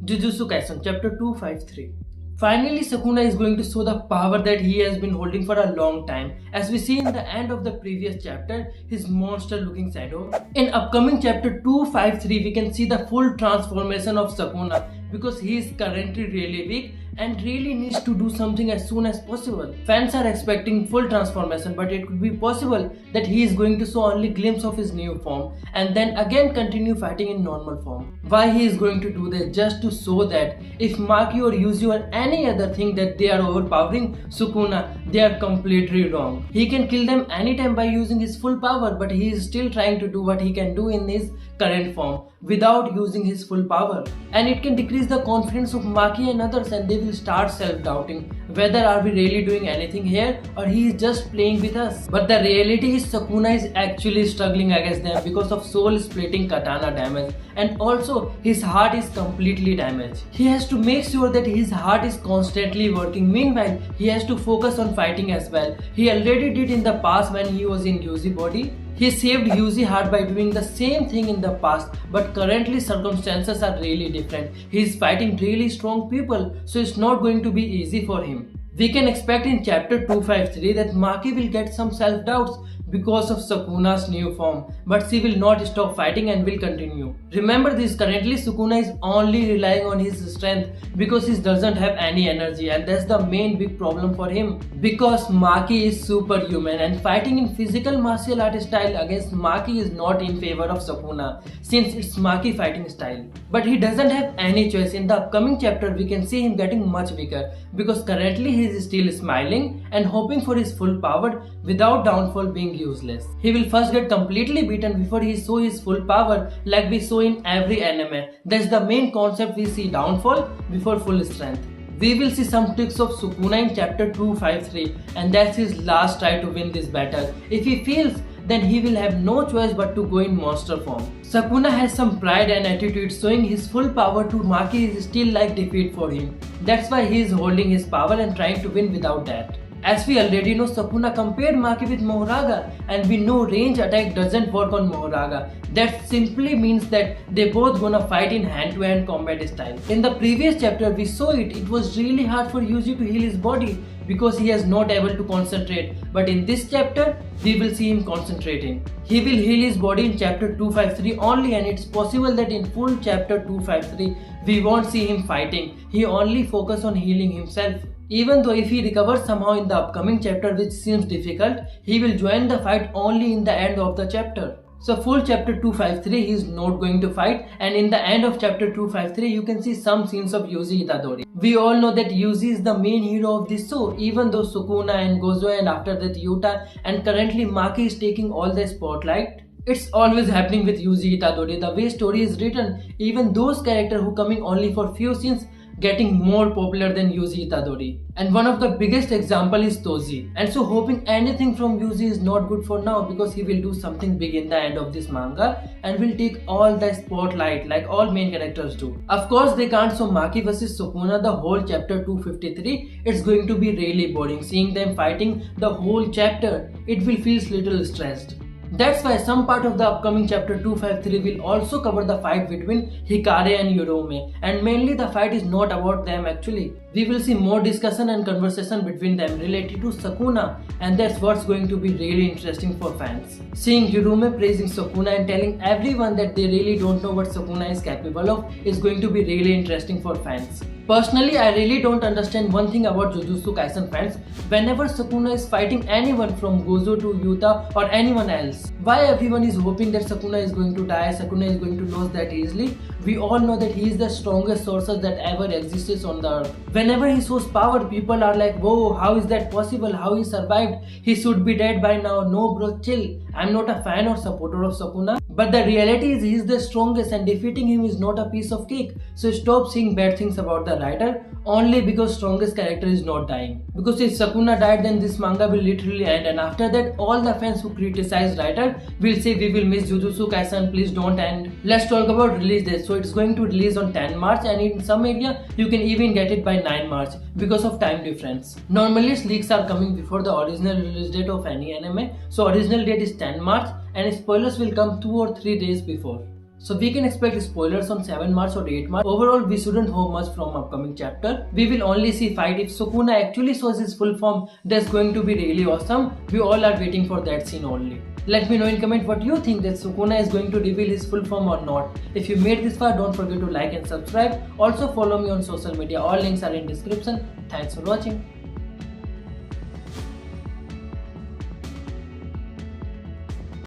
Jujutsu Kaisen Chapter 253. Finally, Sukuna is going to show the power that he has been holding for a long time. As we see in the end of the previous chapter, his monster-looking shadow. In upcoming chapter 253, we can see the full transformation of Sukuna because he is currently really weak and really needs to do something as soon as possible. Fans are expecting full transformation, but it could be possible that he is going to show only glimpse of his new form and then again continue fighting in normal form. Why he is going to do this? Just to show that if Maki or Yuji or any other think that they are overpowering Sukuna, they are completely wrong. He can kill them anytime by using his full power, but he is still trying to do what he can do in his current form without using his full power. And it can decrease the confidence of Maki and others, and they will start self-doubting whether are we really doing anything here or he is just playing with us. But the reality is Sukuna is actually struggling against them because of soul splitting katana damage, and also his heart is completely damaged. He has to make sure that his heart is constantly working. Meanwhile, he has to focus on fighting as well. He already did in the past when he was in Yuji body. He saved Yuji heart by doing the same thing in the past, but currently circumstances are really different. He is fighting really strong people, so it's not going to be easy for him. We can expect in chapter 253 that Maki will get some self-doubts because of Sukuna's new form, but she will not stop fighting and will continue. Remember this, currently Sukuna is only relying on his strength because he doesn't have any energy, and that's the main big problem for him. Because Maki is superhuman and fighting in physical martial art style against Maki is not in favor of Sukuna since it's Maki fighting style. But he doesn't have any choice. In the upcoming chapter we can see him getting much weaker because currently he is still smiling and hoping for his full power without downfall being useless. He will first get completely beaten before he show his full power like we saw in every anime. That's the main concept, we see downfall before full strength. We will see some tricks of Sukuna in chapter 253, and that's his last try to win this battle. If he fails, then he will have no choice but to go in monster form. Sukuna has some pride and attitude, showing his full power to Maki is still like defeat for him. That's why he is holding his power and trying to win without that. As we already know, Sukuna compared Maki with Mohoraga, and we know range attack doesn't work on Mohoraga. That simply means that they both gonna fight in hand-to-hand combat style. In the previous chapter we saw it was really hard for Yuji to heal his body because he is not able to concentrate, but in this chapter we will see him concentrating. He will heal his body in chapter 253 only, and it's possible that in full chapter 253 we won't see him fighting. He only focus on healing himself. Even though if he recovers somehow in the upcoming chapter, which seems difficult, he will join the fight only in the end of the chapter. So full chapter 253 he is not going to fight, and in the end of chapter 253 you can see some scenes of Yuji Itadori. We all know that Yuji is the main hero of this show, even though Sukuna and Gozo and after that Yuta and currently Maki is taking all the spotlight. It's always happening with Yuji Itadori. The way story is written, even those characters who coming only for few scenes getting more popular than Yuji Itadori. And one of the biggest example is Toji. And so hoping anything from Yuji is not good for now because he will do something big in the end of this manga and will take all the spotlight like all main characters do. Of course they can't show Maki vs Sukuna the whole chapter 253. It's going to be really boring. Seeing them fighting the whole chapter, it will feel little stressed. That's why some part of the upcoming chapter 253 will also cover the fight between Hikare and Yorome, and mainly the fight is not about them actually. We will see more discussion and conversation between them related to Sukuna, and that's what's going to be really interesting for fans. Seeing Yorome praising Sukuna and telling everyone that they really don't know what Sukuna is capable of is going to be really interesting for fans. Personally, I really don't understand one thing about Jujutsu Kaisen fans. Whenever Sukuna is fighting anyone from Gozo to Yuta or anyone else, why everyone is hoping that Sukuna is going to die, Sukuna is going to lose that easily? We all know that he is the strongest sorcerer that ever existed on the earth. Whenever he shows power, people are like, whoa, how is that possible? How he survived? He should be dead by now. No bro, chill. I'm not a fan or supporter of Sukuna. But the reality is he is the strongest and defeating him is not a piece of cake. So stop saying bad things about the writer only because strongest character is not dying. Because if Sukuna died, then this manga will literally end, and after that all the fans who criticize writer will say we will miss Jujutsu Kaisen, please don't end. Let's talk about release date. So it's going to release on 10 March, and in some area you can even get it by 9 March because of time difference. Normally leaks are coming before the original release date of any anime. So original date is 10 March and spoilers will come 2 or 3 days before. So we can expect spoilers on 7 March or 8 March. Overall, we shouldn't hope much from upcoming chapter. We will only see fight if Sukuna actually shows his full form. That's going to be really awesome. We all are waiting for that scene only. Let me know in comment what you think, that Sukuna is going to reveal his full form or not. If you made this far, don't forget to like and subscribe. Also follow me on social media. All links are in description. Thanks for watching.